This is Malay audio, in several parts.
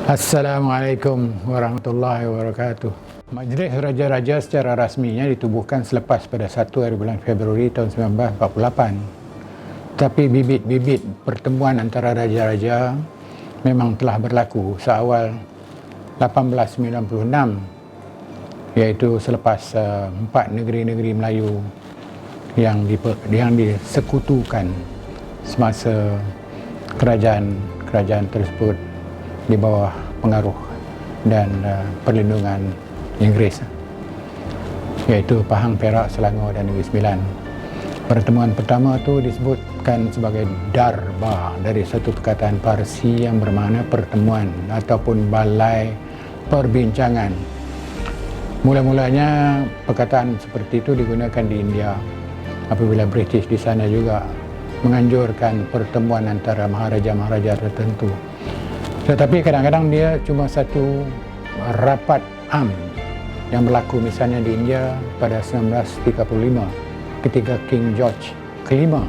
Assalamualaikum warahmatullahi wabarakatuh. Majlis Raja-Raja secara rasminya ditubuhkan selepas pada 1 hari bulan Februari tahun 1948. Tapi bibit-bibit pertemuan antara Raja-Raja memang telah berlaku seawal 1896, iaitu selepas 4 negeri-negeri Melayu yang disekutukan semasa kerajaan tersebut di bawah pengaruh dan perlindungan Inggeris, iaitu Pahang, Perak, Selangor dan Negeri Sembilan. Pertemuan pertama itu disebutkan sebagai Darbar dari satu perkataan Parsi yang bermakna pertemuan ataupun balai perbincangan. Mula-mulanya perkataan seperti itu digunakan di India apabila British di sana juga menganjurkan pertemuan antara maharaja-maharaja tertentu. Tetapi kadang-kadang dia cuma satu rapat am yang berlaku misalnya di India pada 1935 ketika King George kelima,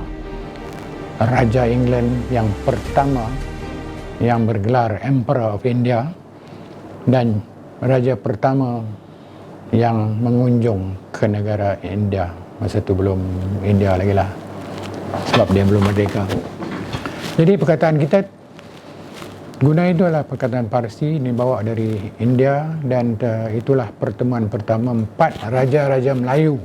Raja England yang pertama yang bergelar Emperor of India dan Raja pertama yang mengunjung ke negara India. Masa itu belum India lagi lah, sebab dia belum merdeka. Jadi perkataan kita guna itu adalah perkataan Parsi dibawa dari India dan itulah pertemuan pertama 4 raja-raja Melayu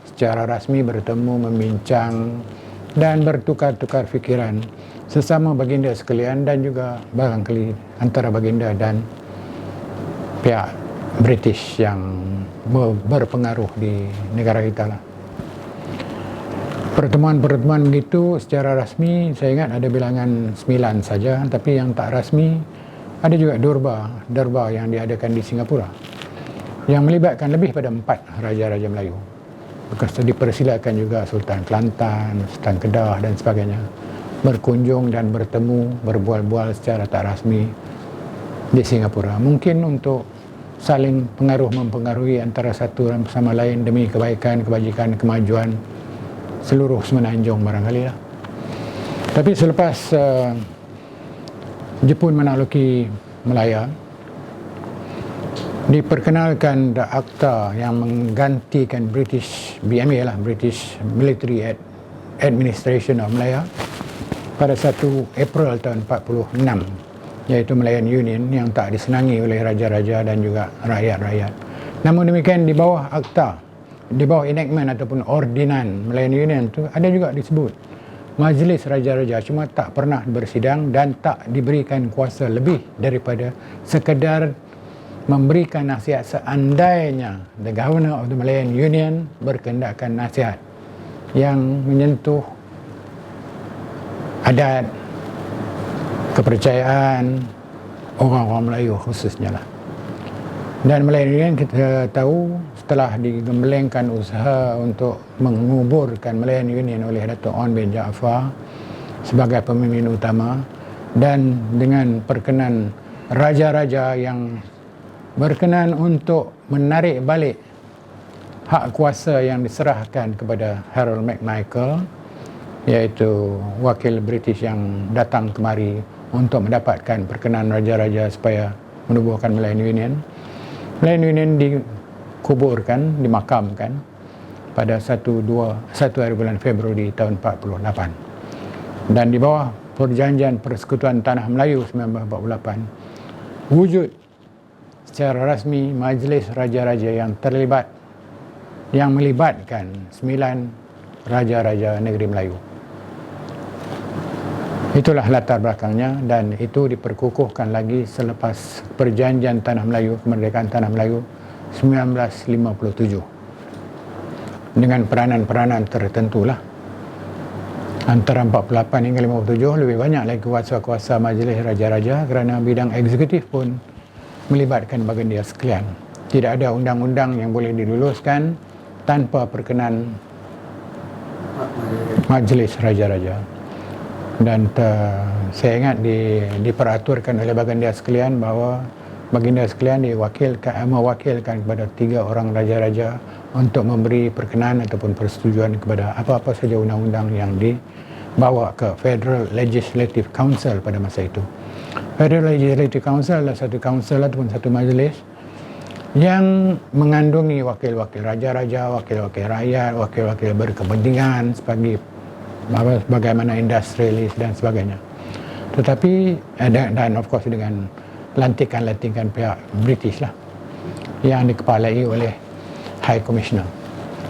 secara rasmi bertemu, membincang dan bertukar-tukar fikiran sesama baginda sekalian dan juga barangkali antara baginda dan pihak British yang berpengaruh di negara kita lah. Pertemuan-pertemuan begitu secara rasmi saya ingat ada bilangan 9 saja, tapi yang tak rasmi ada juga Darbar yang diadakan di Singapura yang melibatkan lebih pada 4 raja-raja Melayu. Bekas dipersilakan juga Sultan Kelantan, Sultan Kedah dan sebagainya berkunjung dan bertemu, berbual-bual secara tak rasmi di Singapura. Mungkin untuk saling mempengaruhi antara satu sama lain demi kebaikan, kebajikan, kemajuan seluruh semenanjung barangkali lah. Tapi selepas Jepun menakluki Malaya, diperkenalkan Akta yang menggantikan British BMA lah, British Military Administration of Malaya pada 1 April tahun 46, iaitu Malayan Union yang tak disenangi oleh raja-raja dan juga rakyat-rakyat. Namun demikian di bawah Akta, di bawah enactment ataupun ordinan Malayan Union itu ada juga disebut Majlis Raja-Raja, cuma tak pernah bersidang dan tak diberikan kuasa lebih daripada sekadar memberikan nasihat seandainya the Governor of the Malayan Union berkendakkan nasihat yang menyentuh adat, kepercayaan orang-orang Melayu khususnya lah. Dan Malayan Union kita tahu setelah digembelengkan usaha untuk menguburkan Malayan Union oleh Dato' Onn bin Jaafar sebagai pemimpin utama dan dengan perkenan raja-raja yang berkenan untuk menarik balik hak kuasa yang diserahkan kepada Harold McMichael, iaitu wakil British yang datang kemari untuk mendapatkan perkenan raja-raja supaya menubuhkan Malayan Union. Malayan Union dikuburkan, dimakamkan pada 1 hari bulan Februari tahun 48. Dan di bawah perjanjian Persekutuan Tanah Melayu 1948, wujud secara rasmi Majlis Raja-Raja yang melibatkan 9 raja-raja negeri Melayu. Itulah latar belakangnya dan itu diperkukuhkan lagi selepas perjanjian Tanah Melayu, kemerdekaan Tanah Melayu 1957 dengan peranan-peranan tertentu lah. Antara 48 hingga 57 lebih banyak lagi kuasa-kuasa Majlis Raja-Raja kerana bidang eksekutif pun melibatkan baginda sekalian. Tidak ada undang-undang yang boleh diluluskan tanpa perkenan Majlis Raja-Raja. Dan saya ingat diperaturkan oleh baginda sekalian bahawa baginda sekalian mewakilkan kepada 3 orang raja-raja untuk memberi perkenan ataupun persetujuan kepada apa-apa saja undang-undang yang bawa ke Federal Legislative Council pada masa itu. Federal Legislative Council adalah satu council ataupun satu majlis yang mengandungi wakil-wakil raja-raja, wakil-wakil rakyat, wakil-wakil berkepentingan bagaimana industrialis dan sebagainya. Tetapi dan of course dengan lantikan-lantikan pihak British lah yang dikepalai oleh High Commissioner,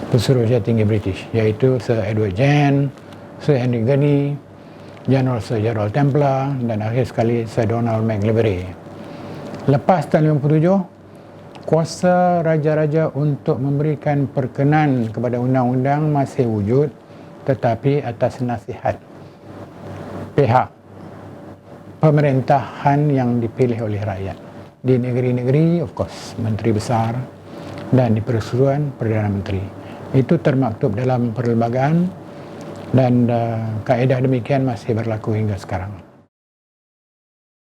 Pensuruhjaya Tinggi British, iaitu Sir Edward Gen, Sir Henry Gurney, General Sir Gerald Templar dan akhir sekali Sir Donald McLevery. Lepas tahun 57, kuasa raja-raja untuk memberikan perkenan kepada undang-undang masih wujud, tetapi atas nasihat pihak pemerintahan yang dipilih oleh rakyat. Di negeri-negeri, of course, Menteri Besar, dan di persetujuan Perdana Menteri. Itu termaktub dalam perlembagaan dan kaedah demikian masih berlaku hingga sekarang.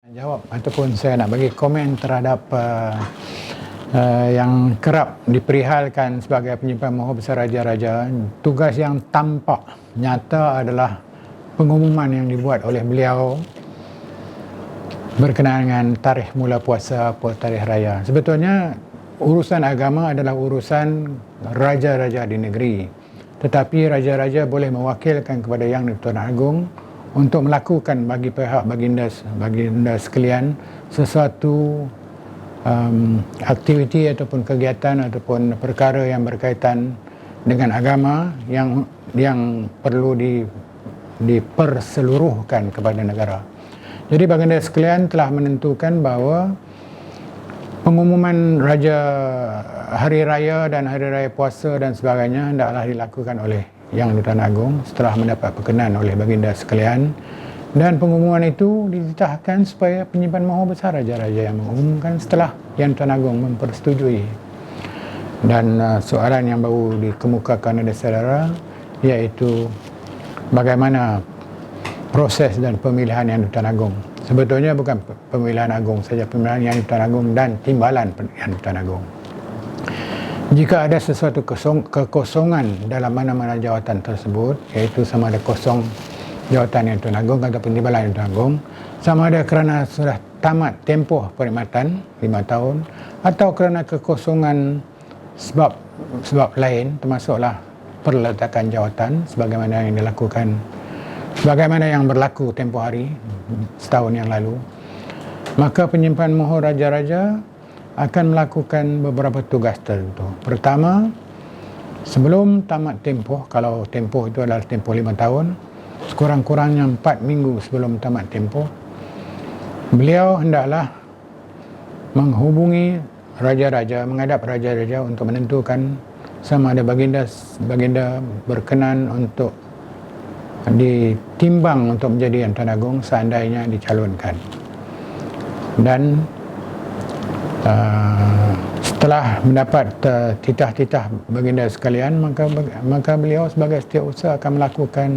Jawab ataupun saya nak bagi komen terhadap yang kerap diperihalkan sebagai penyimpan mahu besar raja-raja. Tugas yang tampak nyata adalah pengumuman yang dibuat oleh beliau berkenaan dengan tarikh mula puasa atau tarikh raya. Sebetulnya urusan agama adalah urusan raja-raja di negeri, tetapi raja-raja boleh mewakilkan kepada Yang di-Tuan Agong untuk melakukan bagi pihak baginda sekalian sesuatu aktiviti ataupun kegiatan ataupun perkara yang berkaitan dengan agama yang perlu diperseluruhkan kepada negara. Jadi baginda sekalian telah menentukan bahawa pengumuman raja hari raya dan hari raya puasa dan sebagainya hendaklah dilakukan oleh Yang di-Tuan Agong setelah mendapat perkenan oleh baginda sekalian. Dan pengumuman itu dititahkan supaya penyimpan mahu besar raja-raja yang mengumumkan setelah Yang di-Tuan Agong mempersetujui. Dan soalan yang baru dikemukakan oleh saudara iaitu bagaimana proses dan pemilihan Yang di-Tuan Agong. Sebetulnya bukan pemilihan agung saja, pemilihan Yang di-Tuan Agong dan timbalan Yang di-Tuan Agong. Jika ada sesuatu kekosongan dalam mana-mana jawatan tersebut, iaitu sama ada kosong jawatan Yang di-Tuan Agong ataupun timbalan Yang di-Tuan Agong, sama ada kerana sudah tamat tempoh perkhidmatan 5 tahun atau kerana kekosongan sebab lain, termasuklah perletakan jawatan sebagaimana yang berlaku tempoh hari setahun yang lalu, maka penyimpan mahu raja-raja akan melakukan beberapa tugas tertentu. Pertama, sebelum tamat tempoh, kalau tempoh itu adalah tempoh 5 tahun, sekurang-kurangnya 4 minggu sebelum tamat tempoh, beliau hendaklah menghubungi raja-raja, menghadap raja-raja untuk menentukan sama ada baginda berkenan untuk ditimbang untuk menjadi Yang di-Tuan Agong seandainya dicalonkan. Dan setelah mendapat titah-titah baginda sekalian, maka beliau sebagai setiausaha akan melakukan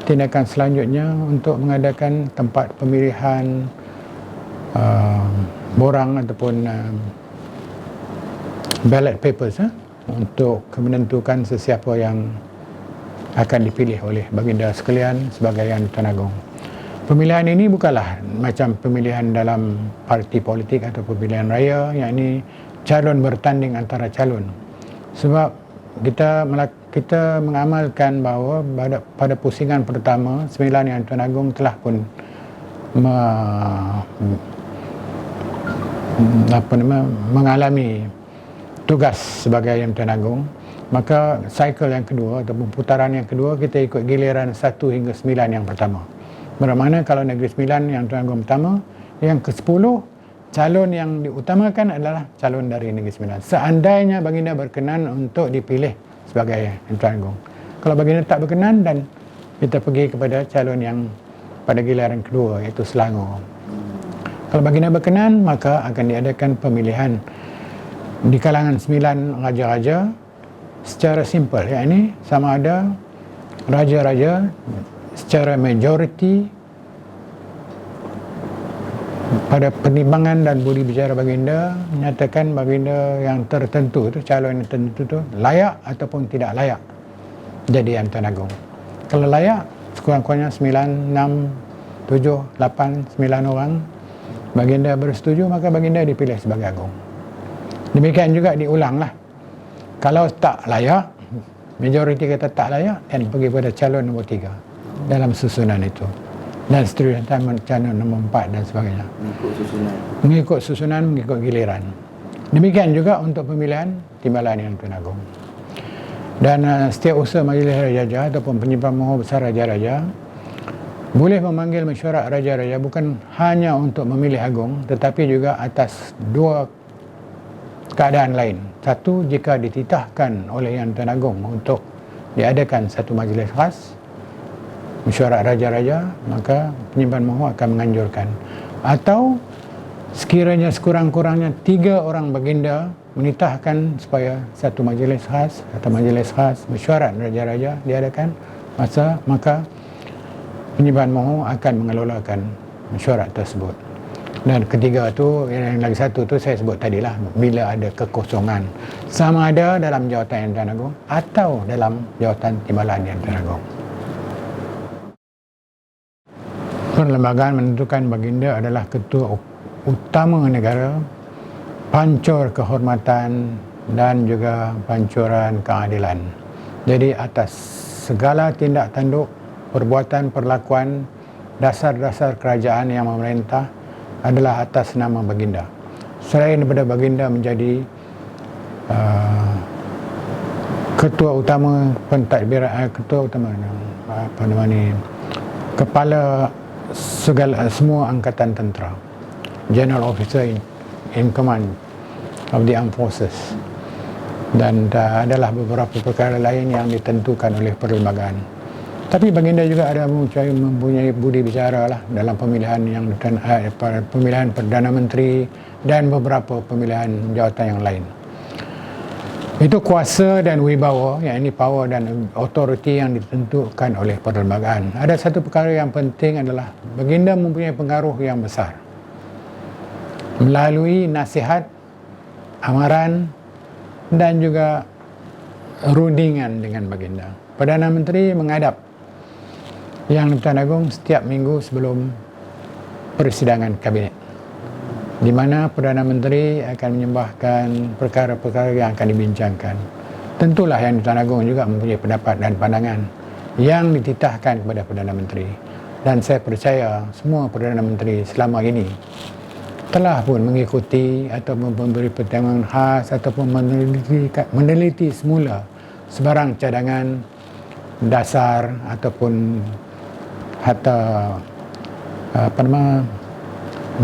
tindakan selanjutnya untuk mengadakan tempat pemilihan borang ataupun ballot papers untuk menentukan sesiapa yang akan dipilih oleh baginda sekalian sebagai Yang di-Tuan Agong. Pemilihan ini bukanlah macam pemilihan dalam parti politik atau pemilihan raya, yang ini calon bertanding antara calon. Sebab kita mengamalkan bahawa pada pusingan pertama, 9 Yang di-Tuan Agong telah pun mengalami tugas sebagai Yang di-Tuan Agong. Maka cycle yang kedua atau putaran yang kedua, kita ikut giliran 1 hingga 9 yang pertama. Bermakna kalau Negeri Sembilan Yang di-Tuan Agong pertama, yang ke-10 calon yang diutamakan adalah calon dari Negeri Sembilan. Seandainya baginda berkenan untuk dipilih sebagai Yang di-Tuan Agong. Kalau baginda tak berkenan, dan kita pergi kepada calon yang pada giliran kedua, iaitu Selangor. Kalau baginda berkenan, maka akan diadakan pemilihan di kalangan 9 raja-raja secara simple, yakni sama ada raja-raja secara majoriti pada penimbangan dan budi bicara baginda menyatakan baginda yang tertentu tu, calon yang tertentu tu layak ataupun tidak layak jadi Yang di-Tuan Agong. Kalau layak, sekurang-kurangnya 9, 6, 7, 8, 9 orang baginda bersetuju, maka baginda dipilih sebagai agung. Demikian juga diulanglah. Kalau tak layak, majoriti kata tak layak, dan pergi pada calon nombor 3 dalam susunan itu. Dan seterusnya calon nombor 4 dan sebagainya. Mengikut susunan, mengikut giliran. Demikian juga untuk pemilihan timbalan Yang Tuan Agong. Dan setiausaha Majlis Raja-Raja ataupun penyimpan mohon besar Raja-Raja boleh memanggil mesyuarat Raja-Raja bukan hanya untuk memilih agung, tetapi juga atas 2 keadaan lain. Satu, jika dititahkan oleh Yang Tuan Agong untuk diadakan satu majlis khas mesyuarat Raja-Raja, maka penyimpan mohon akan menganjurkan. Atau sekiranya sekurang-kurangnya 3 orang baginda menitahkan supaya satu majlis khas atau majlis khas mesyuarat Raja-Raja diadakan, maka penyimpan mohon akan mengelolakan mesyuarat tersebut. Dan ketiga tu, yang lagi satu tu saya sebut tadilah, bila ada kekosongan, sama ada dalam jawatan Yang Tuan Agong atau dalam jawatan timbalan Yang Tuan Agong. Perlembagaan menentukan baginda adalah ketua utama negara, pancur kehormatan dan juga pancuran keadilan. Jadi atas segala tindak tanduk, perbuatan, perlakuan, dasar-dasar kerajaan yang memerintah adalah atas nama baginda. Selain daripada baginda menjadi ketua utama pentadbiran, kepala segala semua angkatan tentera, General Officer in Command of the Armed Forces, dan adalah beberapa perkara lain yang ditentukan oleh perlembagaan. Tapi baginda juga ada mempunyai budi bicara lah dalam pemilihan pemilihan Perdana Menteri dan beberapa pemilihan jawatan yang lain. Itu kuasa dan wibawa, yang ini power dan authority yang ditentukan oleh perlembagaan. Ada satu perkara yang penting adalah baginda mempunyai pengaruh yang besar melalui nasihat, amaran dan juga rundingan dengan baginda. Perdana Menteri menghadap Yang Tuan Agong setiap minggu sebelum persidangan kabinet, di mana Perdana Menteri akan menyembahkan perkara-perkara yang akan dibincangkan. Tentulah Yang Tuan Agong juga mempunyai pendapat dan pandangan yang dititahkan kepada Perdana Menteri. Dan saya percaya semua Perdana Menteri selama ini telah pun mengikuti ataupun memberi pertimbangan khas ataupun meneliti semula sebarang cadangan dasar ataupun hatta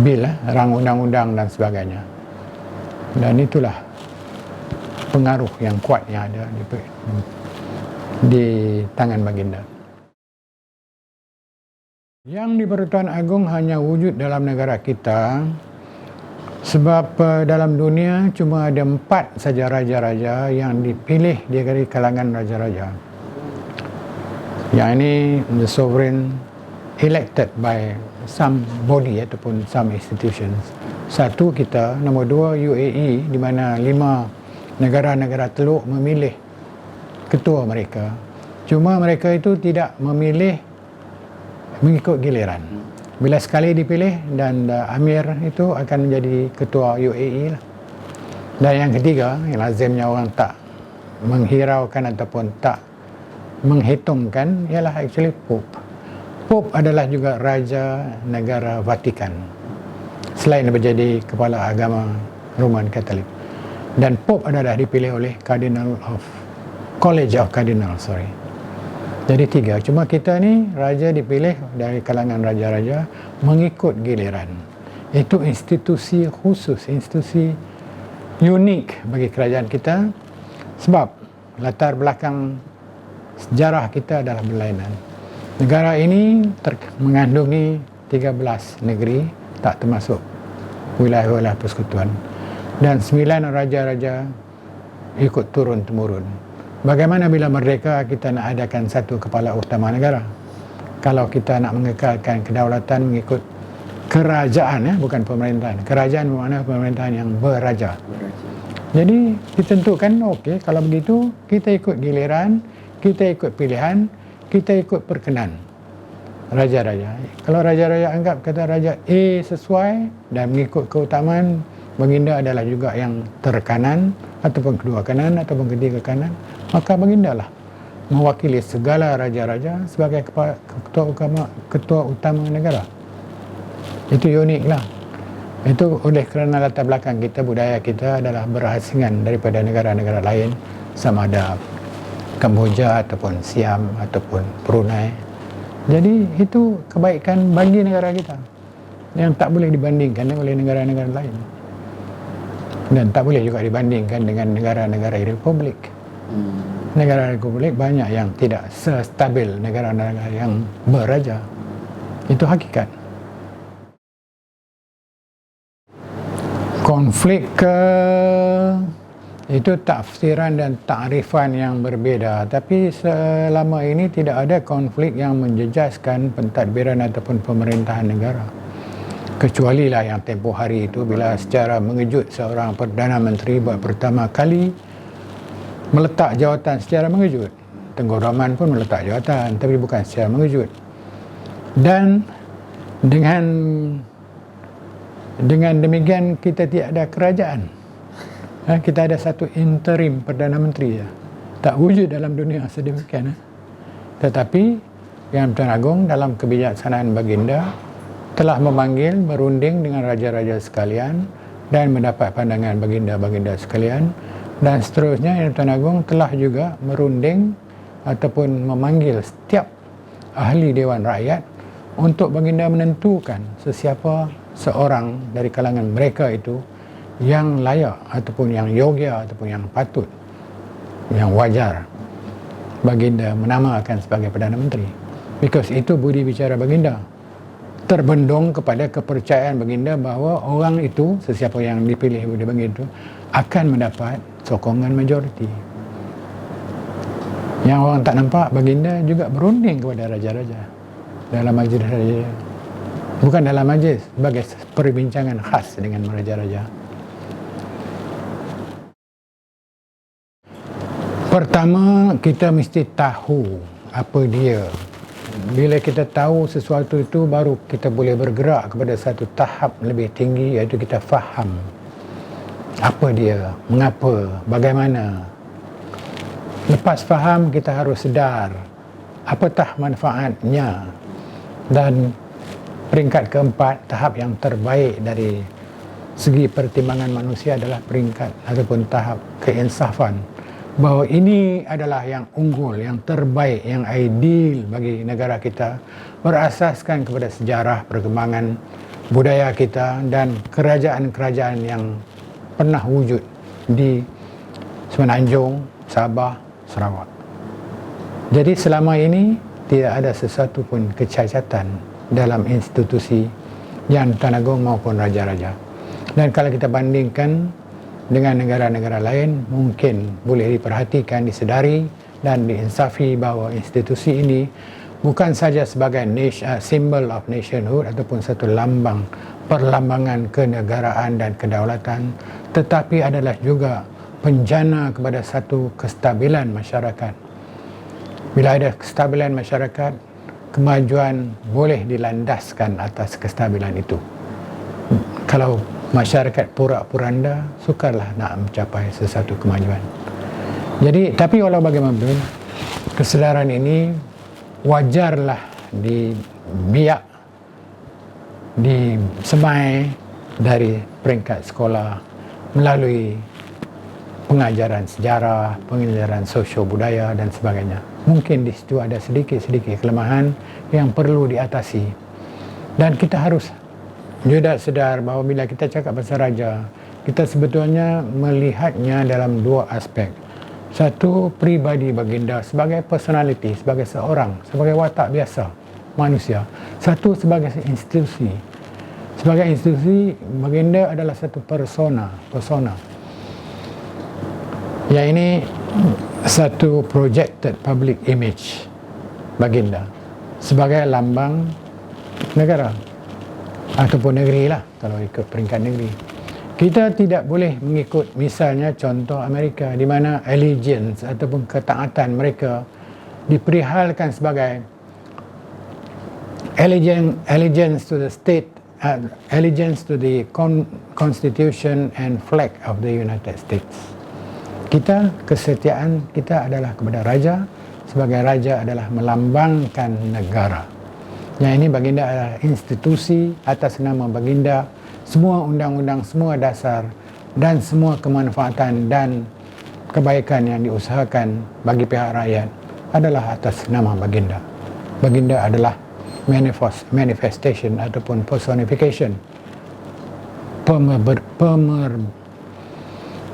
bil, rang undang-undang dan sebagainya. Dan itulah pengaruh yang kuat yang ada di tangan baginda. Yang di-Pertuan Agong hanya wujud dalam negara kita sebab dalam dunia cuma ada 4 saja raja-raja yang dipilih dari kalangan raja-raja. Yang ini the sovereign elected by some body ataupun some institutions. Satu kita, nombor 2 UAE, di mana 5 negara-negara Teluk memilih ketua mereka. Cuma mereka itu tidak memilih mengikut giliran. Bila sekali dipilih dan Amir itu akan menjadi ketua UAE lah. Dan yang ketiga, yang lazimnya orang tak menghiraukan ataupun tak menghitungkan ialah actually Pope. Pope adalah juga Raja Negara Vatikan selain menjadi kepala agama Roman Katolik. Dan Pope adalah dipilih oleh College of Cardinal. Jadi 3. Cuma kita ni raja dipilih dari kalangan raja-raja mengikut giliran. Itu institusi khusus, institusi unik bagi kerajaan kita sebab latar belakang sejarah kita adalah berlainan. Negara ini mengandungi 13 negeri, tak termasuk wilayah-wilayah persekutuan. Dan 9 raja-raja ikut turun-temurun. Bagaimana bila merdeka kita nak adakan satu kepala utama negara? Kalau kita nak mengekalkan kedaulatan mengikut kerajaan, bukan pemerintahan. Kerajaan bermakna pemerintahan yang beraja. Jadi ditentukan, okey, kalau begitu kita ikut giliran, kita ikut pilihan, kita ikut perkenan. raja-raja. Kalau raja-raja anggap kata raja A sesuai dan mengikut keutamaan, baginda adalah juga yang terkanan ataupun kedua kanan ataupun ketiga kanan, maka baginda lah mewakili segala raja-raja sebagai ketua utama negara. Itu unik lah. Itu oleh kerana latar belakang kita, budaya kita adalah berasingan daripada negara-negara lain, sama ada Kamboja ataupun Siam ataupun Brunei. Jadi itu kebaikan bagi negara kita yang tak boleh dibandingkan oleh negara-negara lain, dan tak boleh juga dibandingkan dengan negara-negara republik. Negara republik banyak yang tidak sestabil negara-negara yang beraja. Itu hakikat. Konflik itu tafsiran dan takrifan yang berbeza, tapi selama ini tidak ada konflik yang menjejaskan pentadbiran ataupun pemerintahan negara, kecuali lah yang tempoh hari itu bila secara mengejut seorang Perdana Menteri buat pertama kali meletak jawatan secara mengejut. Tengku Rahman pun meletak jawatan, tapi bukan secara mengejut. Dan dengan demikian kita tidak ada kerajaan. Kita ada satu interim Perdana Menteri. Tak wujud dalam dunia sedemikian. Tetapi Yang Tuan Agong dalam kebijaksanaan baginda telah memanggil, merunding dengan raja-raja sekalian dan mendapat pandangan baginda-baginda sekalian. Dan seterusnya Yang Tuan Agong telah juga merunding ataupun memanggil setiap ahli Dewan Rakyat untuk baginda menentukan sesiapa seorang dari kalangan mereka itu yang layak ataupun yang yogia ataupun yang patut, yang wajar baginda menamakan sebagai Perdana Menteri. Because itu budi bicara baginda, terbendung kepada kepercayaan baginda bahawa orang itu, sesiapa yang dipilih oleh baginda itu, akan mendapat sokongan majoriti. Yang orang tak nampak, baginda juga berunding kepada raja-raja dalam majlis raja, bukan dalam majlis, sebagai perbincangan khas dengan raja-raja. Pertama, kita mesti tahu apa dia. Bila kita tahu sesuatu itu, baru kita boleh bergerak kepada satu tahap lebih tinggi, iaitu kita faham apa dia, mengapa, bagaimana. Lepas faham, kita harus sedar apatah manfaatnya. Dan peringkat keempat, tahap yang terbaik dari segi pertimbangan manusia adalah peringkat ataupun tahap keinsafan, bahawa ini adalah yang unggul, yang terbaik, yang ideal bagi negara kita, berasaskan kepada sejarah perkembangan budaya kita dan kerajaan-kerajaan yang pernah wujud di Semenanjung, Sabah, Sarawak. Jadi selama ini tidak ada sesuatu pun kecacatan dalam institusi Yang Tuan Agong maupun raja-raja. Dan kalau kita bandingkan dengan negara-negara lain, mungkin boleh diperhatikan, disedari dan diinsafi bahawa institusi ini bukan saja sebagai symbol of nationhood ataupun satu lambang perlambangan kenegaraan dan kedaulatan, tetapi adalah juga penjana kepada satu kestabilan masyarakat. Bila ada kestabilan masyarakat, kemajuan boleh dilandaskan atas kestabilan itu. Kalau masyarakat porak-poranda, sukarlah nak mencapai sesuatu kemajuan. Jadi, tapi walau bagaimanapun, kesedaran ini wajarlah dibiak, disemai dari peringkat sekolah melalui pengajaran sejarah, pengajaran sosio-budaya dan sebagainya. Mungkin di situ ada sedikit-sedikit kelemahan yang perlu diatasi. Dan kita harus juga sedar bahawa bila kita cakap pasal raja, kita sebetulnya melihatnya dalam dua aspek. Satu, pribadi baginda sebagai personality, sebagai seorang, sebagai watak biasa manusia. Satu, sebagai institusi. Sebagai institusi, baginda adalah satu persona. Yang ini satu projected public image baginda sebagai lambang negara ataupun negeri lah, kalau ikut peringkat negeri. Kita tidak boleh mengikut misalnya contoh Amerika, di mana allegiance ataupun ketaatan mereka diperihalkan sebagai allegiance to the state, allegiance to the constitution and flag of the United States. Kesetiaan kita adalah kepada raja. Sebagai raja adalah melambangkan negara. Yang ini baginda adalah institusi atas nama baginda. Semua undang-undang, semua dasar dan semua kemanfaatan dan kebaikan yang diusahakan bagi pihak rakyat adalah atas nama baginda. Baginda adalah manifestation ataupun personification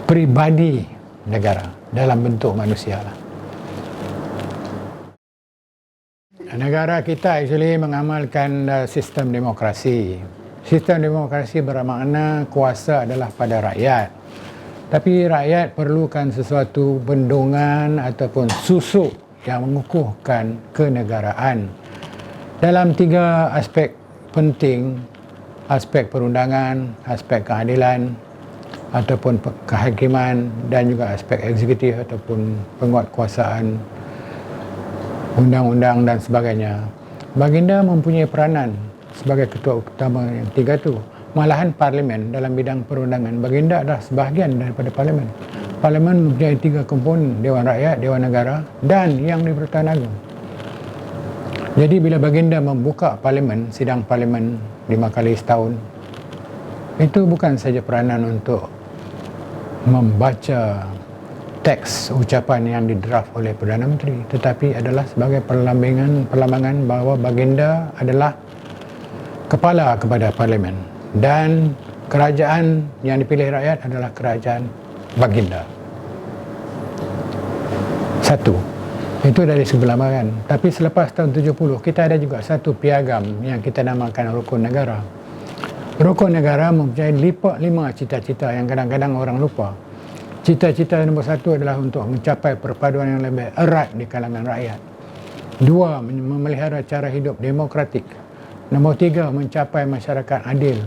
pribadi negara dalam bentuk manusia lah. Negara kita actually mengamalkan sistem demokrasi. Sistem demokrasi bermakna kuasa adalah pada rakyat. Tapi rakyat perlukan sesuatu bendungan ataupun susuk yang mengukuhkan kenegaraan. Dalam 3 aspek penting, aspek perundangan, aspek keadilan ataupun kehakiman dan juga aspek eksekutif ataupun penguatkuasaan undang-undang dan sebagainya. Baginda mempunyai peranan sebagai ketua utama yang 3 itu. Malahan parlimen dalam bidang perundangan, baginda adalah sebahagian daripada parlimen. Parlimen mempunyai 3 komponen, Dewan Rakyat, Dewan Negara dan Yang di-Pertuan Agong. Jadi bila baginda membuka parlimen, sidang parlimen 5 kali setahun, itu bukan saja peranan untuk membaca teks ucapan yang didraft oleh Perdana Menteri, tetapi adalah sebagai perlambangan bahawa baginda adalah kepala kepada parlimen dan kerajaan yang dipilih rakyat adalah kerajaan baginda. 1. Itu dari segi perlambangan. Tapi selepas tahun 70 kita ada juga satu piagam yang kita namakan Rukun Negara. Rukun Negara mempunyai 5 cita-cita yang kadang-kadang orang lupa. Cita-cita nombor 1 adalah untuk mencapai perpaduan yang lebih erat di kalangan rakyat. 2. Memelihara cara hidup demokratik. Nombor 3. Mencapai masyarakat adil,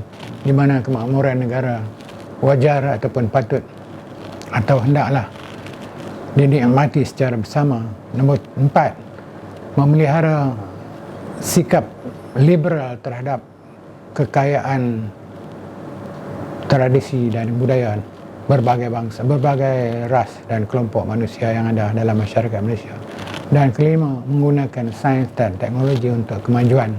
di mana kemakmuran negara wajar ataupun patut atau hendaklah dinikmati secara bersama. Nombor 4. Memelihara sikap liberal terhadap kekayaan tradisi dan budaya berbagai bangsa, berbagai ras dan kelompok manusia yang ada dalam masyarakat Malaysia. Dan kelima, menggunakan sains dan teknologi untuk kemajuan.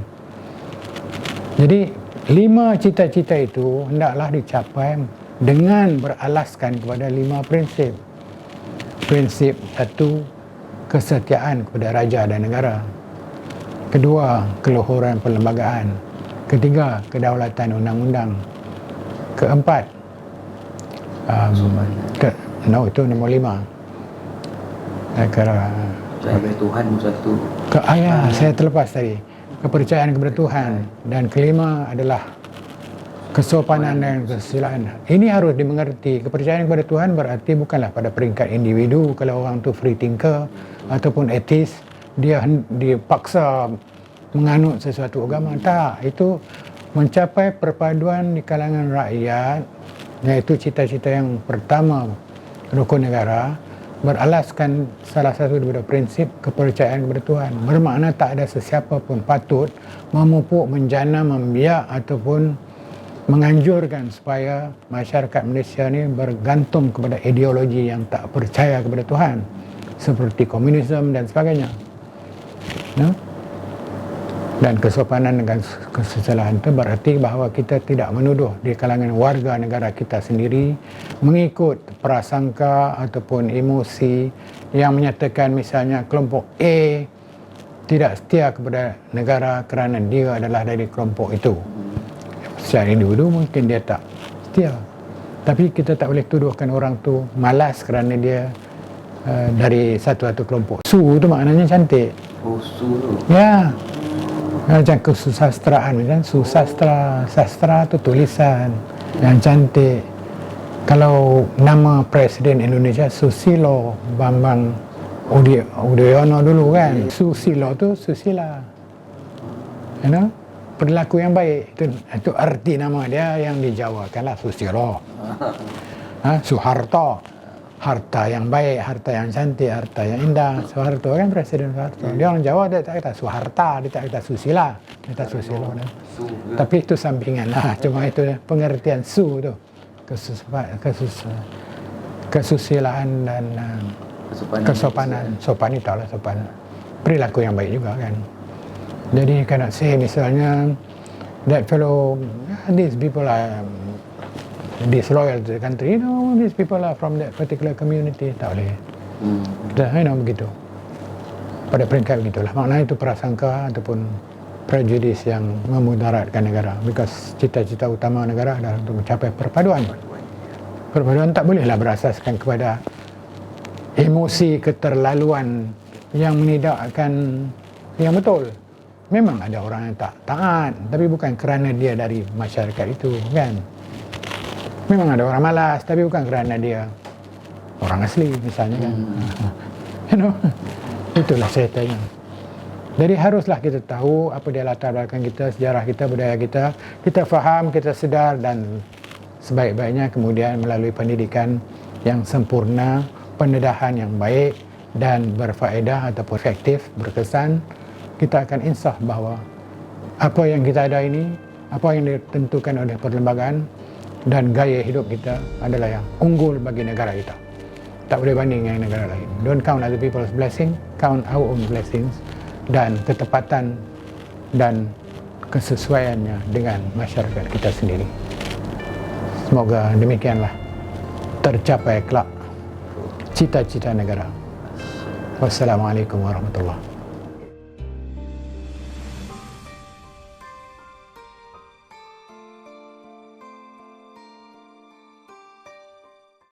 Jadi 5 cita-cita itu hendaklah dicapai dengan beralaskan kepada 5 prinsip. Prinsip 1, kesetiaan kepada raja dan negara. 2, keluhuran perlembagaan. 3, kedaulatan undang-undang. 4, itu nombor 5. Percaya kepada Tuhan satu. Saya terlepas tadi. Kepercayaan kepada Tuhan. Dan kelima adalah kesopanan dan kesusilaan. Ini harus dimengerti. Kepercayaan kepada Tuhan berarti bukanlah pada peringkat individu. Kalau orang tu free thinker ataupun atheist, dia dipaksa menganut sesuatu agama. Tak, itu mencapai perpaduan di kalangan rakyat, iaitu cita-cita yang pertama Rukun Negara, beralaskan salah satu daripada prinsip kepercayaan kepada Tuhan. Bermakna tak ada sesiapa pun patut memupuk, menjana, membiak ataupun menganjurkan supaya masyarakat Malaysia ni bergantung kepada ideologi yang tak percaya kepada Tuhan, seperti komunisme dan sebagainya. Dan kesopanan dan kesusilaan itu berarti bahawa kita tidak menuduh di kalangan warga negara kita sendiri mengikut prasangka ataupun emosi yang menyatakan misalnya kelompok A tidak setia kepada negara kerana dia adalah dari kelompok itu. Secara individu mungkin dia tak setia, tapi kita tak boleh tuduhkan orang tu malas kerana dia dari satu-satu kelompok. Su tu maknanya cantik. Oh, su tu. Ya. Macam kesusastraan, kan? Sastra tu tulisan yang cantik. Kalau nama Presiden Indonesia Susilo Bambang Udayana dulu kan, Susilo tu susila, perilaku yang baik. Itu arti nama dia yang dijawakanlah Susilo. Soeharto, harta yang baik, harta yang cantik, harta yang indah. Soeharto kan Presiden Soeharto. Dia orang Jawa, dia tak kata Soeharta, dia tak kata susila, dia kata susilo. Su ke? Tapi itu sampingan lah, cuma itu pengertian su tu, kesusilaan dan kesopanan. Sopan itu lah sopan. Perilaku yang baik juga kan. Jadi cannot say misalnya that fellow, these people are disloyal to the country, these people are from that particular community, tak boleh. Kita, begitu. Pada peringkat begitulah. Maknanya itu prasangka ataupun prejudis yang memudaratkan negara. Because cita-cita utama negara adalah untuk mencapai perpaduan. Perpaduan tak bolehlah berasaskan kepada emosi keterlaluan yang menidakkan yang betul. Memang ada orang yang tak taat, tapi bukan kerana dia dari masyarakat itu, kan? Memang ada orang malas, tapi bukan kerana dia orang asli misalnya kan. Itulah saya tanya. Jadi haruslah kita tahu apa dia latar belakang kita, sejarah kita, budaya kita. Kita faham, kita sedar dan sebaik-baiknya kemudian melalui pendidikan yang sempurna, pendedahan yang baik dan berfaedah ataupun efektif, berkesan, kita akan insaf bahawa apa yang kita ada ini, apa yang ditentukan oleh perlembagaan dan gaya hidup kita adalah yang unggul bagi negara kita. Tak boleh banding dengan negara lain. Don't count other people's blessing, count our own blessings dan ketepatan dan kesesuaiannya dengan masyarakat kita sendiri. Semoga demikianlah tercapai kelak cita-cita negara. Wassalamualaikum warahmatullahi wabarakatuh.